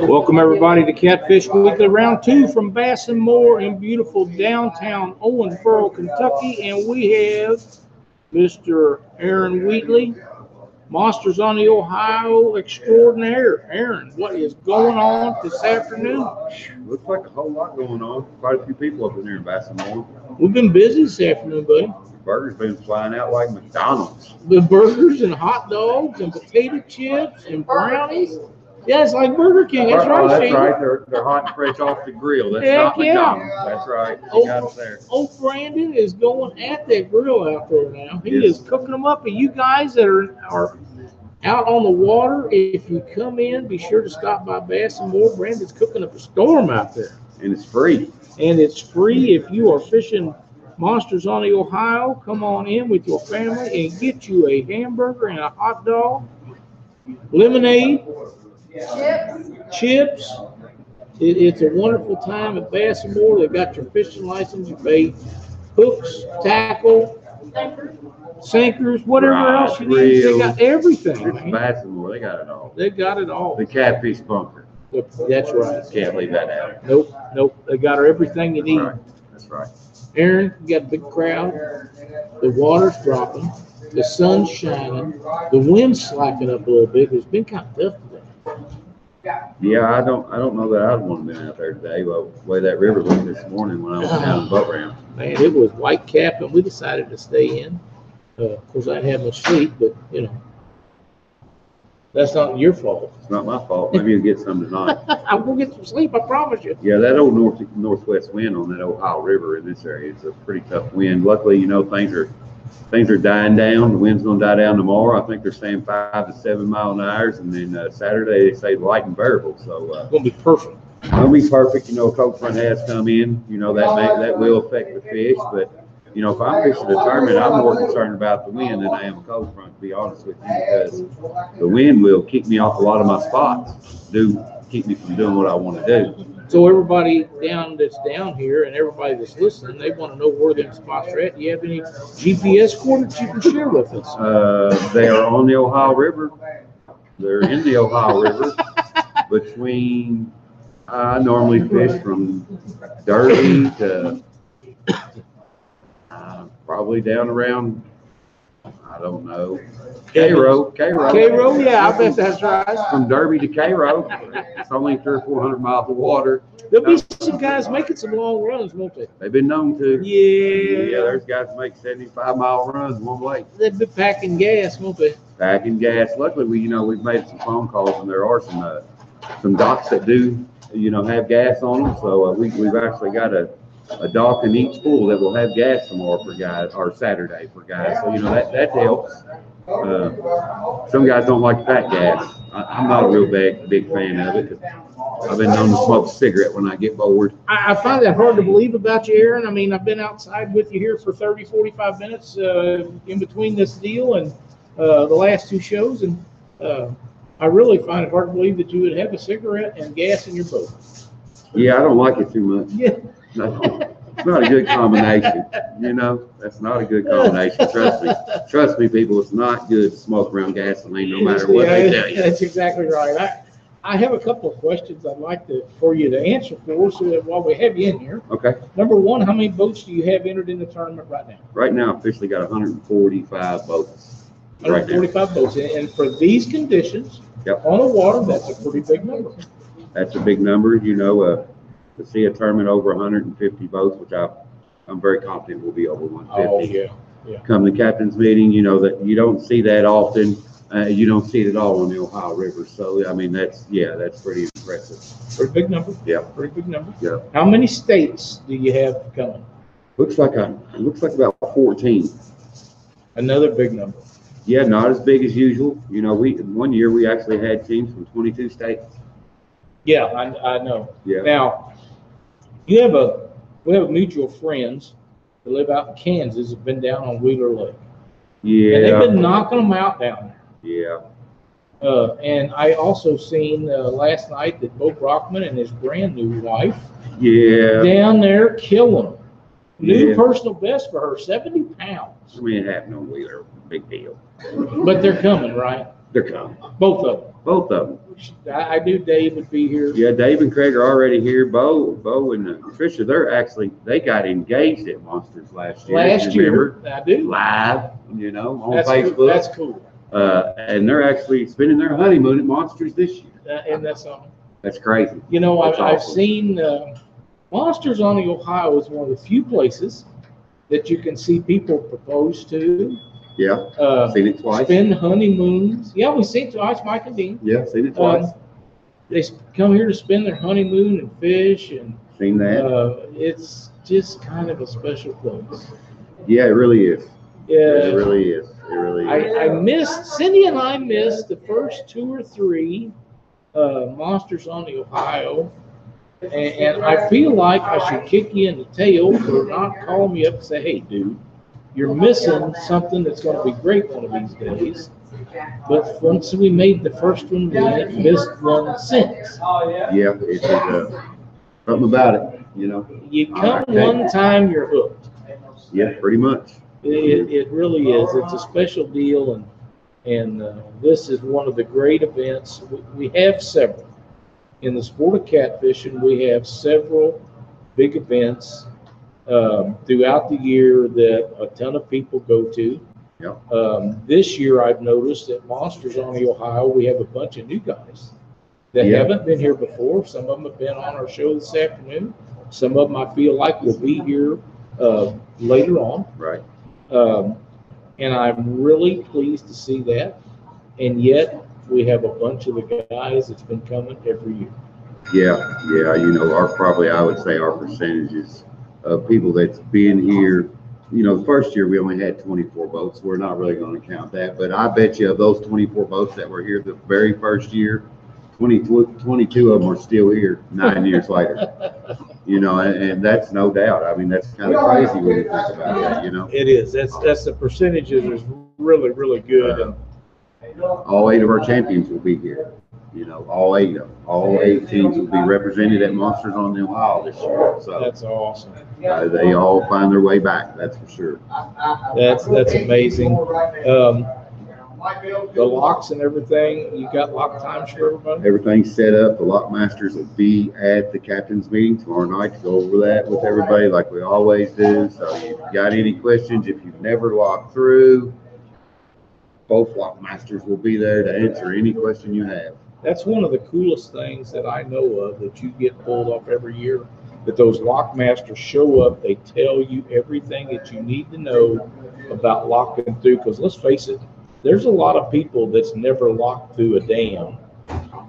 Welcome everybody to Catfish Weekly Round 2 from Bass and More in beautiful downtown Owensboro, Kentucky, and we have Mr. Aaron Wheatley, Monsters on the Ohio extraordinaire. Aaron, what is going on this afternoon? Looks like a whole lot going on. Quite a few people up in here in Bass and More. We've been busy this afternoon, buddy. Burgers been flying out like McDonald's. The burgers and hot dogs and potato chips and brownies. Yeah, it's like Burger King. That's right, that's Shane. right. They're hot and fresh off the grill. That's Heck not yeah. McDonald's. That's right. You got it there. Old Brandon is going at that grill out there now. He Yes. is cooking them up. And you guys that are out on the water, if you come in, be sure to stop by Bass and More. Brandon's cooking up a storm out there. And it's free. And it's free if you are fishing Monsters on the Ohio. Come on in with your family and get you a hamburger and a hot dog, lemonade, chips. It's a wonderful time at Bass and More. They've got your fishing license, your bait, hooks, tackle, sinkers, whatever else you need. They got everything. It's Bass and More. They got it all. They got it all. The Catfish bunker. That's right. Can't leave that out. Nope. They got everything you need. That's right. Aaron, you got a big crowd. The water's dropping. The sun's shining. The wind's slacking up a little bit. It's been kind of tough today. Yeah, I don't know that I'd want to be out there today. Well, the way that river looked this morning when I was down the boat ramp. Man, it was white cap, and we decided to stay in. Of course, I didn't have much sleep, but that's not your fault. It's not my fault. Maybe you'll get some tonight. I will get some sleep, I promise you. Yeah, that old northwest wind on that Ohio River in this area is a pretty tough wind. Luckily, things are dying down. The wind's going to die down tomorrow. I think they're saying 5 to 7 mile an hour, and then Saturday they say light and bearable. So it's going to be perfect. It'll be perfect. A cold front has come in. That will affect the fish, but. If I'm fishing a tournament, I'm more concerned about the wind than I am a cold front, to be honest with you, because the wind will keep me off a lot of my spots, keep me from doing what I want to do. So everybody that's down here and everybody that's listening, they want to know where them spots are at. Do you have any GPS coordinates you can share with us? They are on the Ohio River. They're in the Ohio River between, I normally fish from Derby to probably down around, I don't know, Cairo. Yeah, I bet that's right. From Derby to Cairo, it's only 300 or 400 miles of water. There'll be some guys making some long runs, won't they? They've been known to. Yeah, there's guys that make 75-mile runs one way. They've been packing gas, won't they? Packing gas. Luckily, we've made some phone calls, and there are some docks that do, have gas on them. So we've actually got a dock in each pool that will have gas tomorrow for guys, or Saturday for guys. So that helps. Some guys don't like to pack gas. I'm not a real big fan of it. I've been known to smoke a cigarette when I get bored. I find that hard to believe about you, Aaron. I mean, I've been outside with you here for 30, 45 minutes in between this deal and the last two shows, and I really find it hard to believe that you would have a cigarette and gas in your boat. Yeah, I don't like it too much. Yeah. No, it's not a good combination. That's not a good combination. Trust me, people. It's not good to smoke around gasoline, no matter what they tell you. That's exactly right. I have a couple of questions I'd like for you to answer for us while we have you in here. Okay. Number one, how many boats do you have entered in the tournament right now? Right now, I've officially got 145 boats. 145 boats, and for these conditions, yep, on the water, that's a pretty big number. That's a big number. To see a tournament over 150 boats, which I'm very confident will be over 150. Oh, yeah. Come the captain's meeting, that you don't see that often. You don't see it at all on the Ohio River. So, I mean, that's pretty impressive. Pretty big number. Yeah. Pretty big number. Yeah. How many states do you have coming? Looks like about 14. Another big number. Yeah, not as big as usual. One year we actually had teams from 22 states. Yeah, I know. Yeah. Now, we have mutual friends that live out in Kansas have been down on Wheeler Lake. Yeah. And they've been knocking them out down there. Yeah. And I also seen last night that Bo Brockman and his brand new wife. Yeah. Down there killing them. New Yeah. personal best for her, 70 pounds. I mean, it happened on Wheeler. Big deal. But they're coming, right? They're coming. Both of them. Both of them. I knew Dave would be here. Yeah, Dave and Craig are already here. Bo and Tricia, they got engaged at Monsters last year. Last year, I do. Live, you know, on That's Facebook. cool. That's cool. And they're actually spending their honeymoon at Monsters this year. And that's awesome. That's crazy. You know, I've awesome. seen Monsters on the Ohio is one of the few places that you can see people propose to. Yeah, seen it twice. Spend honeymoons. Yeah, we've seen it twice, Mike and Dean. Yeah, seen it twice. They come here to spend their honeymoon and fish, and seen that. it's just kind of a special place. Yeah, it really is. Yeah, it really is. It really is. I missed, Cindy and I missed the first 2 or 3 Monsters on the Ohio, and I feel like I should kick you in the tail for not calling me up and say, hey, dude, you're missing something that's going to be great one of these days. But once we made the first one, we ain't missed one since. Yeah, it's something about it, you know. You come one time, you're hooked. Yeah, pretty much. It really is. It's a special deal, and this is one of the great events. We have several. In the sport of catfishing, we have several big events throughout the year that a ton of people go to. Yep. This year, I've noticed at Monsters on the Ohio, we have a bunch of new guys that haven't been here before. Some of them have been on our show this afternoon. Some of them I feel like will be here later on. Right. And I'm really pleased to see that. And yet, we have a bunch of the guys that's been coming every year. Yeah. You know, I would say our percentages of people that's been here. You know, the first year we only had 24 boats. We're not really going to count that. But I bet you of those 24 boats that were here the very first year, 22 of them are still here 9 years later. You know, and that's no doubt. I mean, that's kind of crazy when you think about that, you know. It is. That's the percentages is really, really good. All 8 of our champions will be here. You know, all 8 of them. All 8 teams will be represented at Monsters on the Ohio this year. So that's awesome. They all find their way back. That's for sure. That's amazing. The locks and everything, you got lock times for everybody? Everything's set up. The lock masters will be at the captain's meeting tomorrow night to go over that with everybody like we always do. So if you've got any questions, if you've never locked through, both lock masters will be there to answer any question you have. That's one of the coolest things that I know of that you get pulled off every year, that those lock masters show up, they tell you everything that you need to know about locking through. Because let's face it, there's a lot of people that's never locked through a dam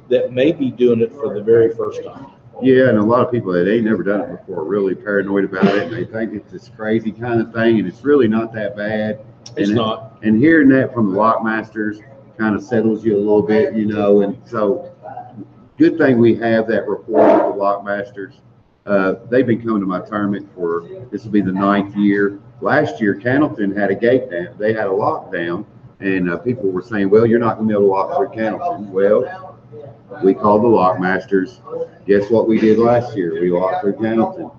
that may be doing it for the very first time. Yeah, and a lot of people that ain't never done it before are really paranoid about it. And they think it's this crazy kind of thing, and it's really not that bad. It's not. And hearing that from the lock masters kind of settles you a little bit, you know. And so, good thing we have that rapport with the lock masters. They've been coming to my tournament for, this will be the 9th year. Last year, Cannleton had a gate down. They had a lockdown, and people were saying, well, you're not going to be able to lock through Cannleton. Well, we called the lock masters. Guess what we did last year? We locked through Cannleton.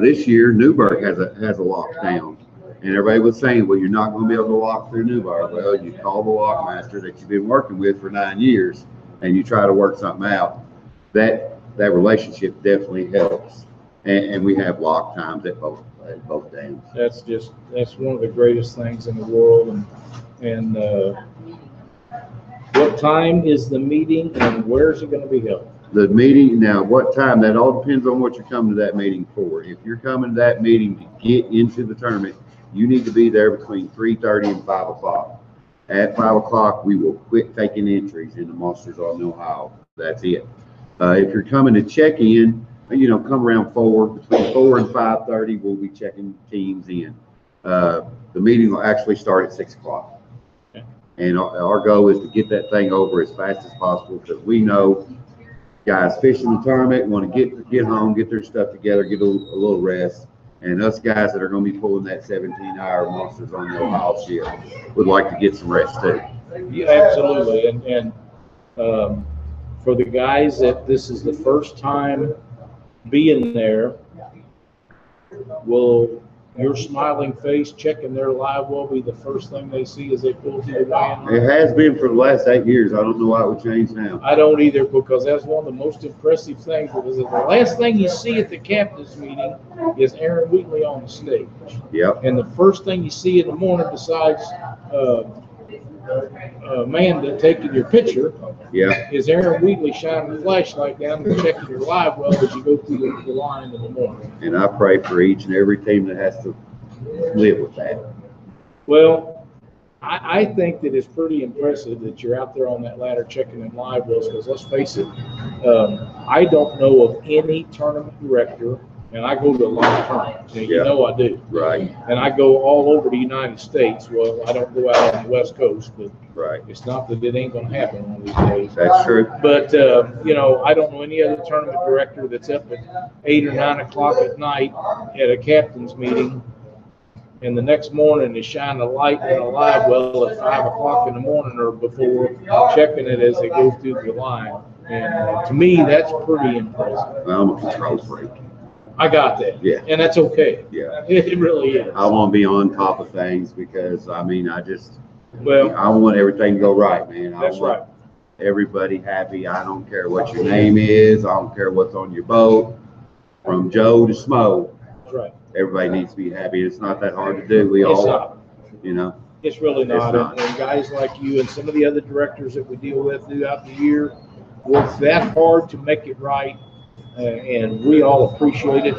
This year, Newburgh has a lockdown. And everybody was saying, well, you're not going to be able to lock through Newburgh. Well, you call the lock master that you've been working with for 9 years, and you try to work something out. That relationship definitely helps. And we have lock times at both dams. That's one of the greatest things in the world. And what time is the meeting, and where is it going to be held? The meeting, now what time, that all depends on what you're coming to that meeting for. If you're coming to that meeting to get into the tournament, you need to be there between 3:30 and 5 o'clock. At 5 o'clock, we will quit taking entries in the Monsters on the Ohio. That's it. If you're coming to check in, you know, come around 4, between 4 and 5:30, we'll be checking teams in. The meeting will actually start at 6 o'clock. Okay. And our goal is to get that thing over as fast as possible, because we know guys fishing the tournament want to get home, get their stuff together, get a little rest. And us guys that are going to be pulling that 17-hour Monsters on the Ohio ship would like to get some rest too. Yeah, absolutely. And for the guys that this is the first time being there, we'll your smiling face, checking their live well be the first thing they see as they pull through the weigh-in It line? has been for the last 8 years. I don't know why it would change now. I don't either, because that's one of the most impressive things, because the last thing you see at the captain's meeting is Aaron Wheatley on the stage. Yep. And the first thing you see in the morning, besides Amanda taking your picture, Yeah. is Aaron Wheatley shining the flashlight down and checking your live well as you go through the line in the morning. And I pray for each and every team that has to live with that. Well, I think that it's pretty impressive that you're out there on that ladder checking them live wells, because let's face it, I don't know of any tournament director, and I go to a lot of tournaments, and you know I do. Right. And I go all over the United States. Well, I don't go out on the West Coast, but Right. it's not that it ain't going to happen one of these days. That's true. But, you know, I don't know any other tournament director that's up at 8 or 9 o'clock at night at a captain's meeting, and the next morning is shining a light in a live well at 5 o'clock in the morning or before, checking it as they go through the line. And to me, that's pretty impressive. I'm a control freak. I got that. Yeah. And that's okay. Yeah. It really is. I want to be on top of things because, I mean, I Well, want everything to go right, man. that's right. Everybody happy. I don't care what your name is. I don't care what's on your boat. From Joe to Smo, That's right. everybody needs to be happy. It's not that hard to do. We It's all, not. you know. It's really not. not. And guys like you and some of the other directors that we deal with throughout the year work that hard to make it right, and we all appreciate it.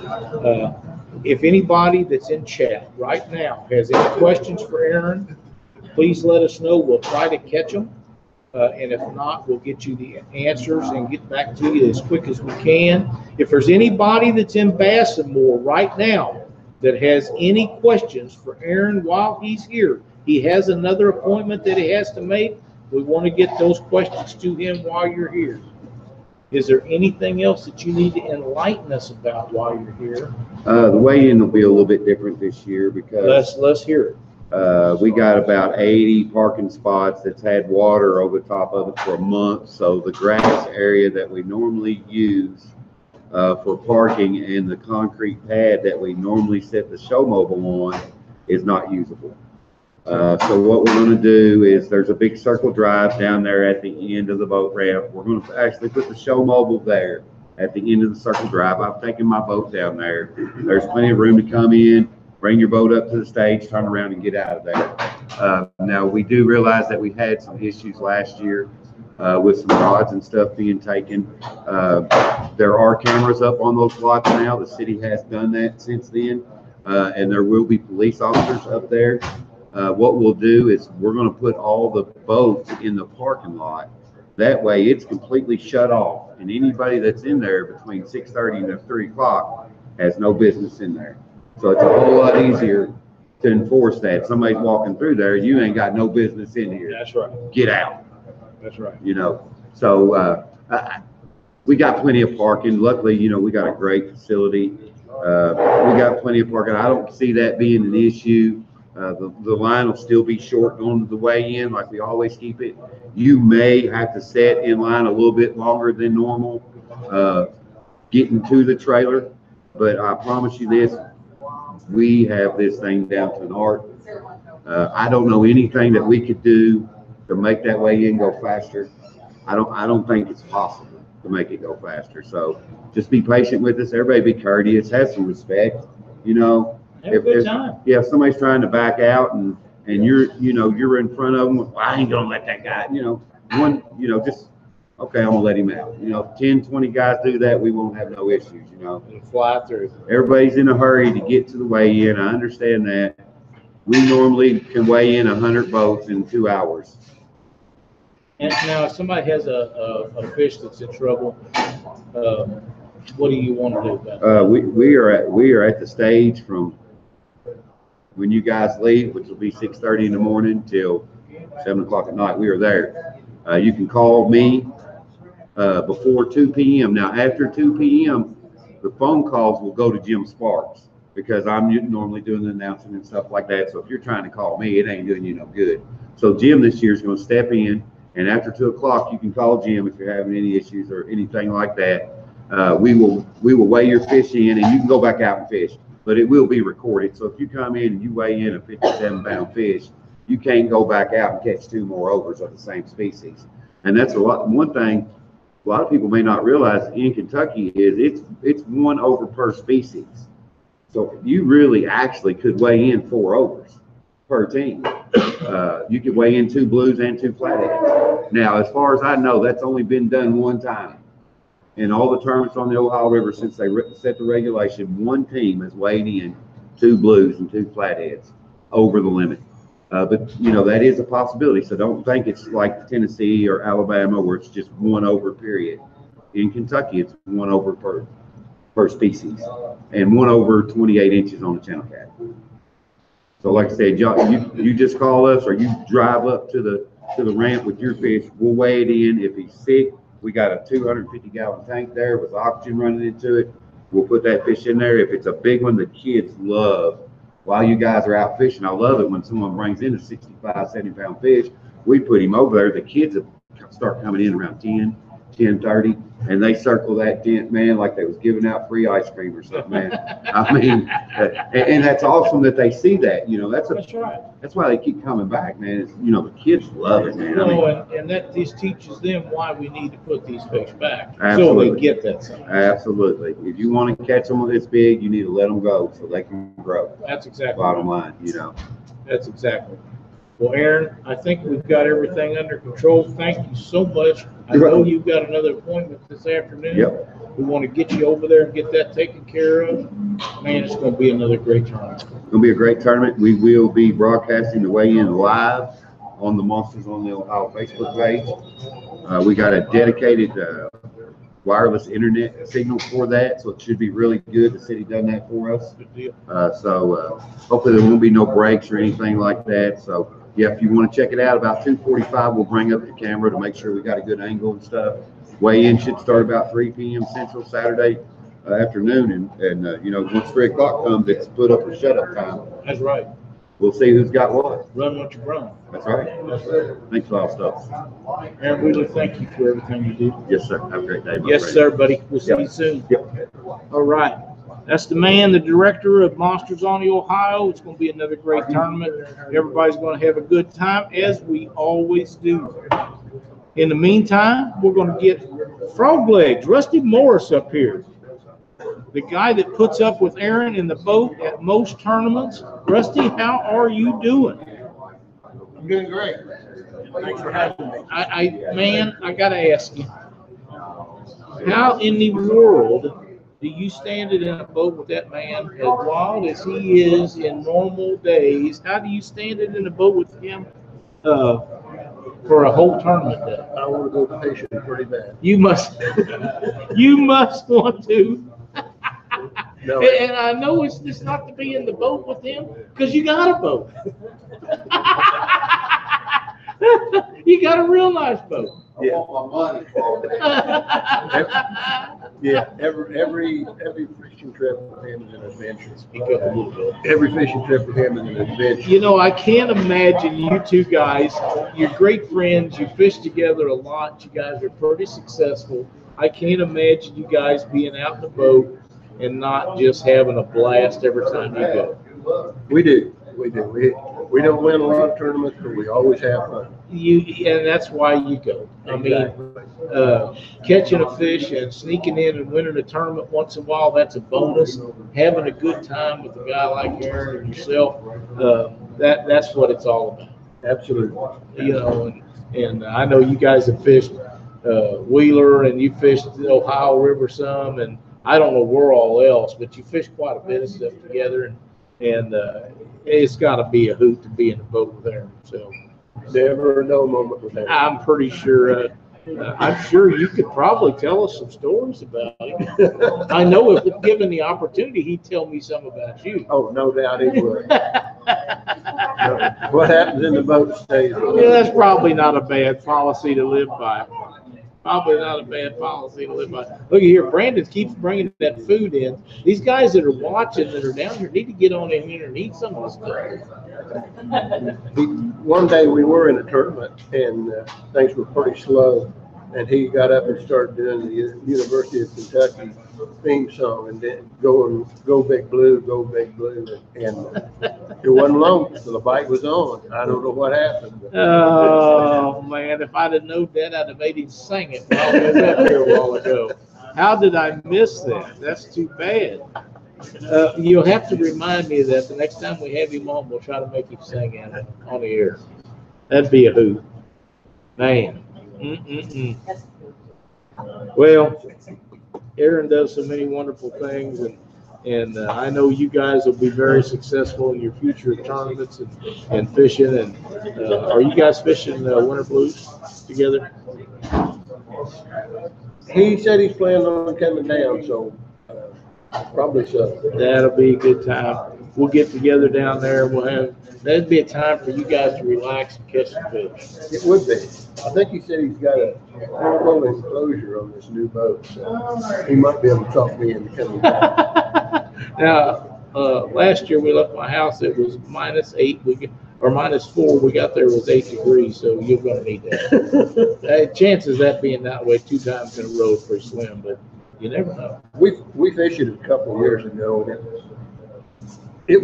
If anybody that's in chat right now has any questions for Aaron, please let us know. We'll try to catch them. And if not, we'll get you the answers and get back to you as quick as we can. If there's anybody that's in Bass and More right now that has any questions for Aaron while he's here, he has another appointment that he has to make. We want to get those questions to him while you're here. Is there anything else that you need to enlighten us about while you're here? The weigh-in will be a little bit different this year because Let's hear it. we got about 80 parking spots that's had water over top of it for a month. So the grass area that we normally use for parking and the concrete pad that we normally set the show mobile on is not usable. So what we're going to do is there's a big circle drive down there at the end of the boat ramp. We're going to actually put the show mobile there at the end of the circle drive. I've taken my boat down there. There's plenty of room to come in, bring your boat up to the stage, turn around and get out of there. Now we do realize that we had some issues last year with some rods and stuff being taken. There are cameras up on those lots now. The city has done that since then, and there will be police officers up there. What we'll do is we're going to put all the boats in the parking lot. That way it's completely shut off, and anybody that's in there between 6:30 and 3 o'clock has no business in there. So it's a whole lot easier to enforce that. Somebody's walking through there, you ain't got no business in here. That's right. Get out. That's right. You know, so we got plenty of parking. Luckily, you know, we got a great facility. We got plenty of parking. I don't see that being an issue. The line will still be short going to the weigh-in like we always keep it. You may have to set in line a little bit longer than normal getting to the trailer, but I promise you this, we have this thing down to an art. I don't know anything that we could do to make that weigh-in go faster. I don't think it's possible to make it go faster. So just be patient with us. Everybody be courteous, have some respect, you know. Have a good time. If somebody's trying to back out and you're in front of them, well, I ain't gonna let that guy, just okay, I'm gonna let him out. 10, 20 guys do that, we won't have no issues, And fly through. Everybody's in a hurry to get to the weigh-in. I understand that. We normally can weigh in 100 boats in 2 hours. And now, if somebody has a fish that's in trouble, what do you want to do about it? We are at the stage from when you guys leave, which will be 6:30 in the morning till 7 o'clock at night. We are there. You can call me before 2 p.m. Now, after 2 p.m., the phone calls will go to Jim Sparks because I'm normally doing the announcing and stuff like that. So if you're trying to call me, it ain't doing you no good. So Jim this year is going to step in, and after 2 o'clock, you can call Jim if you're having any issues or anything like that. We will weigh your fish in, and you can go back out and fish. but it will be recorded. So if you come in and you weigh in a 57-pound fish, you can't go back out and catch 2 more overs of the same species. And that's one thing a lot of people may not realize in Kentucky is it's 1 over per species. So you really actually could weigh in 4 overs per team. You could weigh in 2 blues and 2 flatheads. Now, as far as I know, that's only been done 1 time. In all the tournaments on the Ohio River since they set the regulation, 1 team has weighed in 2 blues and 2 flatheads over the limit. But, you know, that is a possibility. So don't think it's like Tennessee or Alabama where it's just 1 over period. In Kentucky, it's 1 over per species and 1 over 28 inches on the channel cat. So like I said, you just call us or you drive up to the ramp with your fish. We'll weigh it in. If he's sick, we got a 250-gallon tank there with oxygen running into it. We'll put that fish in there. If it's a big one, the kids love. While you guys are out fishing, I love it when someone brings in a 65, 70-pound fish. We put him over there. The kids start coming in around 10:30, and they circle that tent, man, like they was giving out free ice cream or something, man. I mean, and that's awesome that they see that. You know, that's right. That's why they keep coming back, man. It's, you know, the kids love it, man. You know, and that just teaches them why we need to put these fish back. Absolutely. So they get that size. Absolutely. If you want to catch them this big, you need to let them go so they can grow. That's exactly bottom line, you know. That's exactly. Well, Aaron, I think we've got everything under control. Thank you so much. I know you've got another appointment this afternoon. Yep. We want to get you over there and get that taken care of. Man, it's going to be another great tournament. It's going to be a great tournament. We will be broadcasting the weigh-in live on the Monsters on the Ohio Facebook page. We got a dedicated wireless internet signal for that, so it should be really good. The city done that for us. Good deal. So hopefully there won't be no breaks or anything like that. So yeah, if you want to check it out, about 2:45, we'll bring up the camera to make sure we got a good angle and stuff. Weigh-in should start about 3 p.m. Central Saturday afternoon, and you know, once 3 o'clock comes, it's put up or shut up time. That's right. We'll see who's got what. Run what you run. That's right. That's right. Thanks a lot, stuff. Aaron, really thank you for everything you do. Yes, sir. Have a great day. Yes, sir, buddy. We'll see you soon. Yep. All right. That's the man, the director of Monsters on the Ohio. It's going to be another great tournament. Everybody's going to have a good time, as we always do. In the meantime, we're going to get Frog Legs, Rusty Morris up here. The guy that puts up with Aaron in the boat at most tournaments. Rusty, how are you doing? I'm doing great. Thanks for having me. Man, I got to ask you, how in the world do you stand it in a boat with that man as wild as he is in normal days? How do you stand it in a boat with him for a whole tournament day? I want to go fishing pretty bad. You must, you must want to. No. And I know it's just not to be in the boat with him because you got a boat. You got a real nice boat. Yeah. I want my money. Yeah. Every fishing trip with him is an adventure. Speak up a little bit. Every fishing trip with him is an adventure. You know, I can't imagine you two guys. You're great friends. You fish together a lot. You guys are pretty successful. I can't imagine you guys being out in the boat and not just having a blast every time you go. We do. We do. We don't win a lot of tournaments, but we always have fun. And that's why you go. I mean, catching a fish and sneaking in and winning a tournament once in a while, that's a bonus. Having a good time with a guy like Aaron and yourself, that's what it's all about. Absolutely. You know, and I know you guys have fished Wheeler and you fished the Ohio River some, and I don't know where all else, but you fish quite a bit of stuff together, and it's got to be a hoot to be in the boat with Aaron. So never a no moment with Aaron. I'm pretty sure. I'm sure you could probably tell us some stories about him. I know if given the opportunity, he'd tell me some about you. Oh, no doubt he would. What happens in the boat stays. Yeah, that's probably not a bad policy to live by. Probably not a bad policy to live by. Look here, Brandon keeps bringing that food in. These guys that are watching, that are down here, need to get on in here and eat some of this stuff. One day we were in a tournament and things were pretty slow. And he got up and started doing the University of Kentucky theme song, and then go Big Blue, go Big Blue. And it wasn't long till the bike was on. I don't know what happened. Oh, man, if I'd have known that, I'd have made him sing it while we was up here a while ago. How did I miss that? That's too bad. You'll have to remind me of that the next time we have him on. We'll try to make him sing it on the air. That'd be a hoot. Man. Well, Aaron does so many wonderful things, and I know you guys will be very successful in your future tournaments and fishing. And are you guys fishing Winter Blues together? He said he's planning on coming down, so probably so. That'll be a good time. We'll get together down there. That'd be a time for you guys to relax and catch some fish. It would be. I think he said he's got a little enclosure on this new boat, so he might be able to talk me into coming down. Now, last year we left my house, it was -8, or -4. We got there, it was 8 degrees, so you're going to need that. Chances of that being that way 2 times in a row is pretty slim, but you never know. We fished it a couple of years ago, and it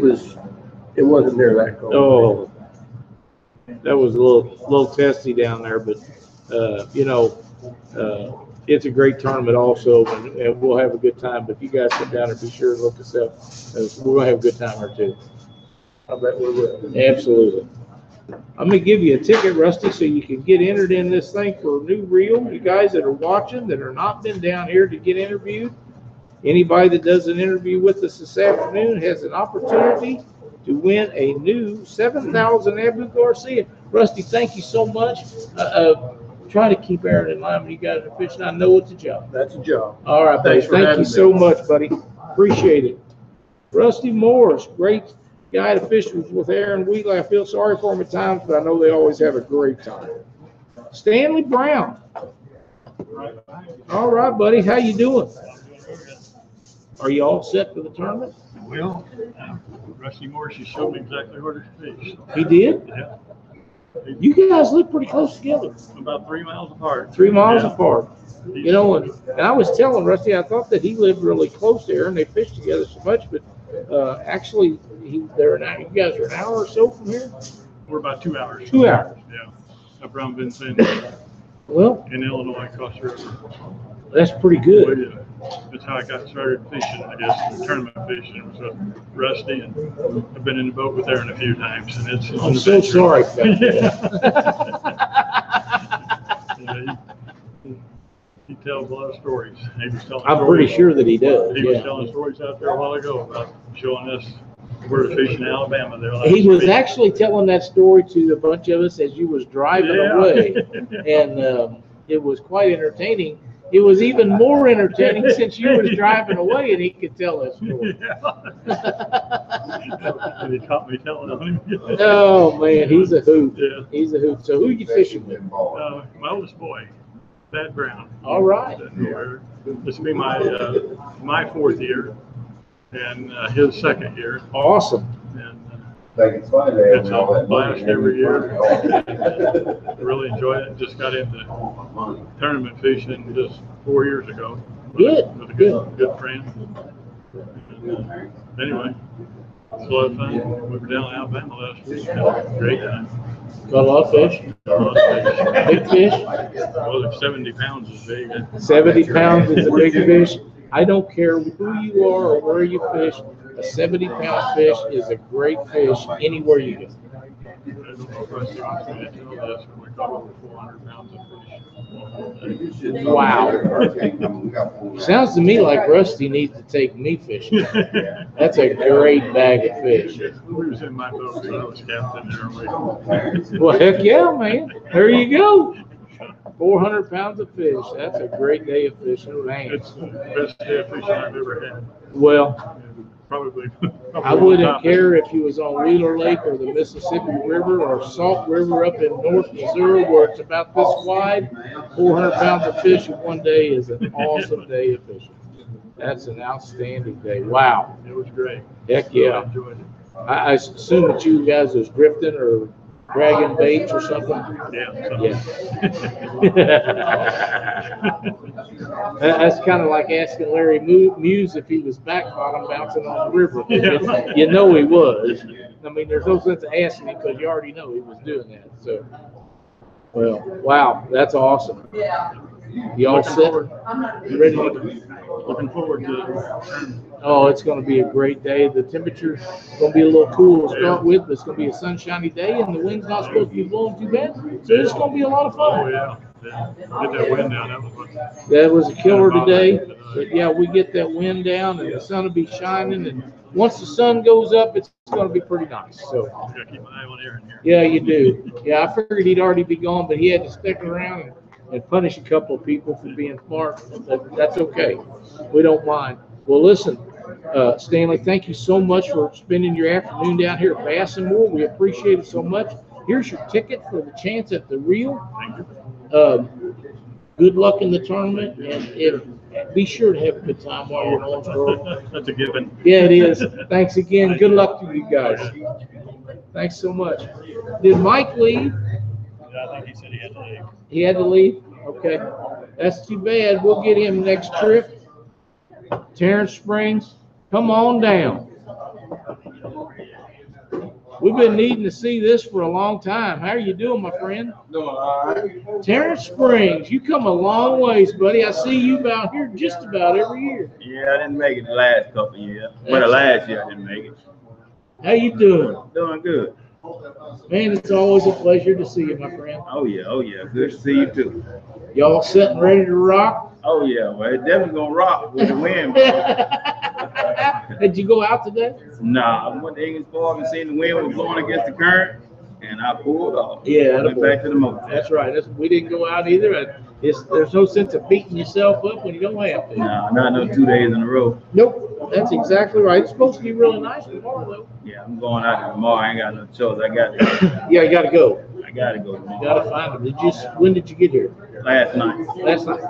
wasn't near that cold. Oh, that was a little testy down there, but it's a great tournament also, and we'll have a good time. But if you guys come down and be sure to look us up, we're gonna have a good time or two. I bet we will. Absolutely. I'm gonna give you a ticket, Rusty, so you can get entered in this thing for a new reel. You guys that are watching that are not been down here to get interviewed, anybody that does an interview with us this afternoon has an opportunity to win a new 7,000 Abu Garcia. Rusty, thank you so much. Try to keep Aaron in line when you guys are fishing. I know it's a job. That's a job. All right, buddy. Thanks for Thank having you me. so much, buddy. Appreciate it. Rusty Morris, great guy to fish with Aaron Wheatley. I feel sorry for him at times, but I know they always have a great time. Stanley Brown. All right, buddy. How you doing? Are you all set for the tournament? Well, Rusty Morris, he showed me exactly where to fish. He did? Yeah. You guys live pretty close together. About 3 miles apart. 3 miles Yeah. apart. You know, and I was telling Rusty, I thought that he lived really close there and they fished together so much, but actually, you guys are an hour or so from here? We're about 2 hours. 2 hours. Yeah. Up around Vincent Well, in Illinois, across the river. that's pretty Well, good. yeah. That's how I got started fishing, I guess, tournament fishing. It was with Rusty, and I've been in the boat with Aaron a few times, and it's I'm an so adventure. sorry about Yeah, he tells a lot of stories. He was telling I'm pretty stories. sure that he does. He was Yeah. telling stories out there a while ago about showing us where to fish in Alabama. There last He was week. actually telling that story to a bunch of us as you was driving Yeah. away, and it was quite entertaining. It was even more entertaining since you was driving away and he could tell that story. Yeah. And he caught me telling on him. Oh man, he's a hoot. Yeah. He's a hoot. So who you fishing with? My oldest boy, Thad Brown. All right. This will be my 4th year and his 2nd year. Awesome. And It's fun. it's a blast every year. I really enjoy it. Just got into tournament fishing just 4 years ago. Good, With a good. good friend. And, anyway, it's a lot of fun. We were down in Alabama last week. Had a great time. Got a lot of fish. A lot of fish. Big fish. Well, like 70 pounds is big. 70 pounds is a big fish. I don't care who you are or where you fish. A 70-pound fish is a great fish anywhere you go. I don't know if I see what's going to tell this, but we caught over 400 pounds of fish. Wow. Sounds to me like Rusty needs to take me fishing. That's a great bag of fish. We was in my boat, so I was captain there. Well, heck yeah, man. There you go. 400 pounds of fish. That's a great day of fishing, man. It's the best day of fishing I've ever had. Well, Probably I wouldn't care if you was on Wheeler Lake or the Mississippi River or Salt River up in North Missouri where it's about this wide. 400 pounds of fish in one day is an awesome day of fishing. That's an outstanding day. Wow. It was great. Heck I yeah. enjoyed it. I assume that you guys was drifting or dragging baits or something? Yeah. That's kind of like asking Larry Muse if he was back bottom bouncing on the river. Yeah. You know he was. I mean, there's no sense of asking him because you already know he was doing that. So, well, wow, that's awesome. You all Looking set? forward. You ready to Looking forward to it. Oh, it's going to be a great day. The temperature's going to be a little cool to start with, but it's going to be a sunshiny day, and the wind's not supposed to be blowing too bad. So it's going to be a lot of Oh, fun. yeah. Get that wind down. That was fun. That was a killer today. But yeah, we get that wind down, and the sun will be shining. And once the sun goes up, it's going to be pretty nice. So Gotta keep my eye on Aaron here. yeah, you do. Yeah, I figured he'd already be gone, but he had to stick around and punish a couple of people for being smart. That's okay. We don't mind. Well, listen, Stanley, thank you so much for spending your afternoon down here at Bass and More. We appreciate it so much. Here's your ticket for the chance at the reel. Thank you. Good luck in the tournament, and be sure to have a good time while you're in Owensboro. That's a given. Yeah, it is. Thanks again. Good luck to you guys. Thanks so much. Did Mike leave? Yeah, I think he said he had to leave. He had to leave? Okay. That's too bad. We'll get him next trip. Terrence Springs, come on down. We've been needing to see this for a long time. How are you doing, my friend? Doing all right. Terrence Springs, you come a long ways, buddy. I see you about here just about every year. Yeah, I didn't make it the last couple of years. Well, the last year I didn't make it. How you doing? Doing good. Man, it's always a pleasure to see you, my friend. Oh yeah. Good to see you too. Y'all sitting ready to rock? Oh yeah, well it's definitely gonna rock with the wind. Did you go out today? Nah, I went to English Park and seen the wind was blowing against the current, and I pulled off. Yeah, Went back to the motel. That's right. We didn't go out either. There's no sense of beating yourself up when you don't have to. Nah, not no 2 days in a row. Nope, that's exactly right. It's supposed to be really nice tomorrow, though. Yeah, I'm going out there tomorrow. I ain't got no choice. I got Yeah, you got to go. to go You tomorrow. got to find them. When did you get here? Last night. Last night.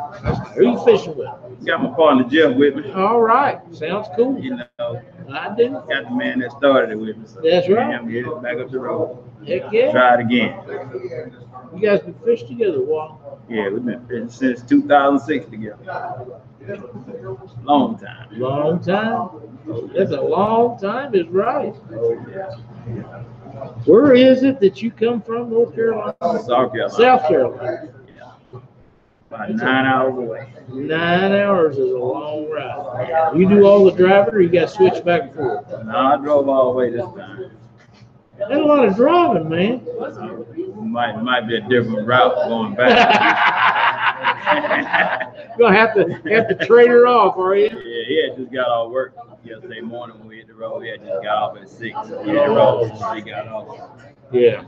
Who you fishing with? Got my partner Jeff with me. All right. Sounds cool. You know, I do. got the man that started it with me. So That's right. I'm get it back up the road. Heck yeah. Try it again. You guys been fishing together a while. Yeah, we've been fishing since 2006 together. Long time. Long time. That's a long time, is right. Oh yeah. Where is it that you come from, North Carolina? South Carolina. South Carolina. About 9 hours away. 9 hours is a long ride. You do all the driving, or you got to switch back and forth? No, I drove all the way this time. That's a lot of driving, man. Might be a different route going back. You're gonna have to trade her off, are you? Yeah, he had just got off work yesterday morning when we hit the road. He had just got off at 6. So he hit the road, so he got off. Yeah.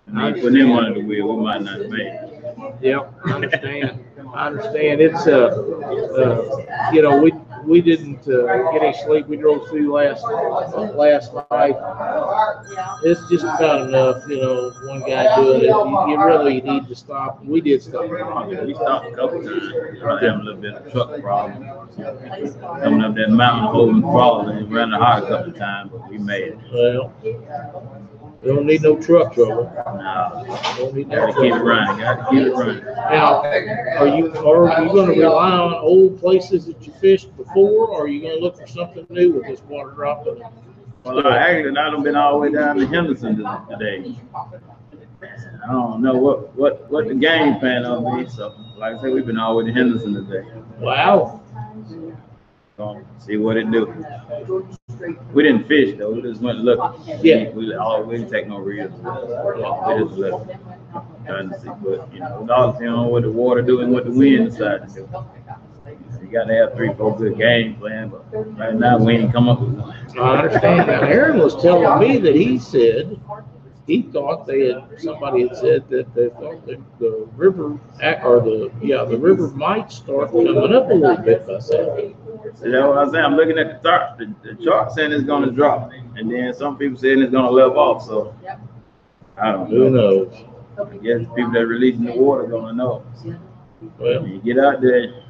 And he put him under the wheel. We might not have made it. Yep, I understand. It's we didn't get any sleep. We drove through last night. It's just about enough, one guy doing it. You really need to stop. We did stop. We stopped a couple times. We were having a little bit of truck problem. Coming up that mountain, holding crawling, and ran the hot a couple times, but we made it. Well, you don't need no truck trouble. No, Don't need no gotta truck keep it trouble. running. Gotta keep it running. Now, are you going to rely on old places that you fished before, or are you going to look for something new with this water dropping? Well, actually, I done been all the way down to Henderson today. I don't know what the game plan on be. So, like I said, we've been all the way to Henderson today. Wow. So, see what it do. We didn't fish though. We just went looking. Yeah. We didn't take no reels. We just left, trying to see. But it all depends on what the water do and what the wind decides to do. You got to have 3-4 good game plan. But right now, we ain't come up with one. I understand. Now, Aaron was telling me that he thought somebody had said that they thought that the river might start coming up a little bit by Saturday. See, that's what I'm saying. I'm looking at the chart. The chart saying it's going to drop, and then some people saying it's going to level off. So I don't know. Who knows? I guess people that are releasing the water going to know. Well, When you get out there,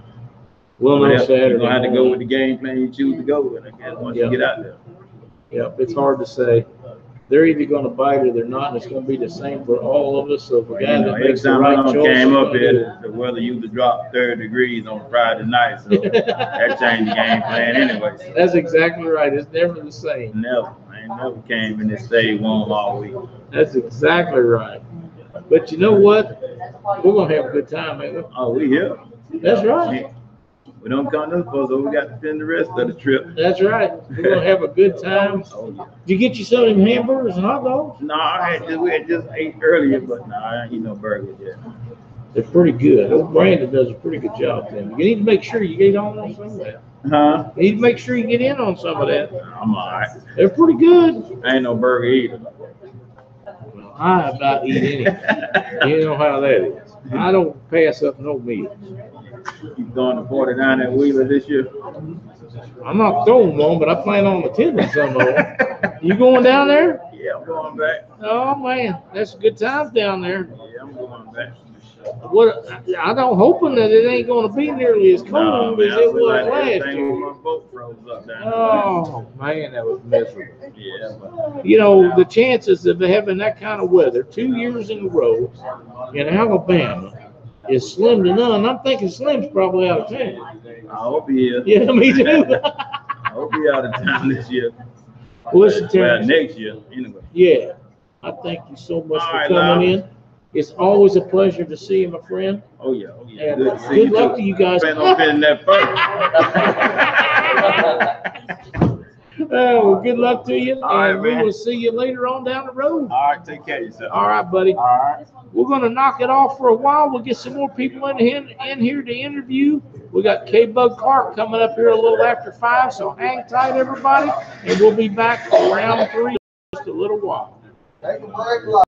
we'll know Saturday. you're going to have to go with the game plan you choose to go with. I guess once you get out there. Yep, it's hard to say. they're either going to bite or they're not. And it's going to be the same for all of us. So if a guy that every makes the time right I done choice, came he's up gonna do here, it. the weather used to drop 30 degrees on Friday night, so that changed the game plan anyway. That's exactly right. It's never the same. Never, I ain't never came in and stayed warm all week. That's exactly right. But you know what? We're going to have a good time, ain't we? Oh, we here. That's right. We don't come this far, so we got to spend the rest of the trip. That's right. We're going to have a good time. Oh, yeah. Did you get you some of them hamburgers and hot dogs? No, we had just ate earlier, but no, I ain't eat no burgers yet. They're pretty good. Old Brandon does a pretty good job then. You need to make sure you get on some of that. Huh? You need to make sure you get in on some of that. I'm all right. They're pretty good. I ain't no burger either. Well, I about eat anything. You know how that is. I don't pass up no meals. You going to 49 at Wheeler this year? I'm not throwing one, but I plan on attending some of them. You going down there? Yeah, I'm going back. Oh man, that's a good time down there. Yeah, I'm going back. What I don't hoping that it ain't going to be nearly as No, cold man, as I it feel was like last everything on year. my boat froze up down there. Oh man, that was miserable. Yeah, but You know, the chances of having that kind of weather 2 years in a row in Alabama is slim to none. I'm thinking Slim's probably out of town. I hope he is. Yeah, me too. I hope he out of town this year. Well, listen, Well, Terrence. next year, anyway. Yeah, I thank you so much All for right, coming love. in. It's always a pleasure to see you, my friend. Oh, yeah. Oh, yeah. And Good to see good you, luck too. to you guys. Plan on spending that first. Well, good luck to you. All right, And we man. will see you later on down the road. All right, take care of yourself. All right, buddy. All right. We're going to knock it off for a while. We'll get some more people in here to interview. We got K-Bug Clark coming up here a little after 5, so hang tight, everybody, and we'll be back for round 3 in just a little while. Take a break.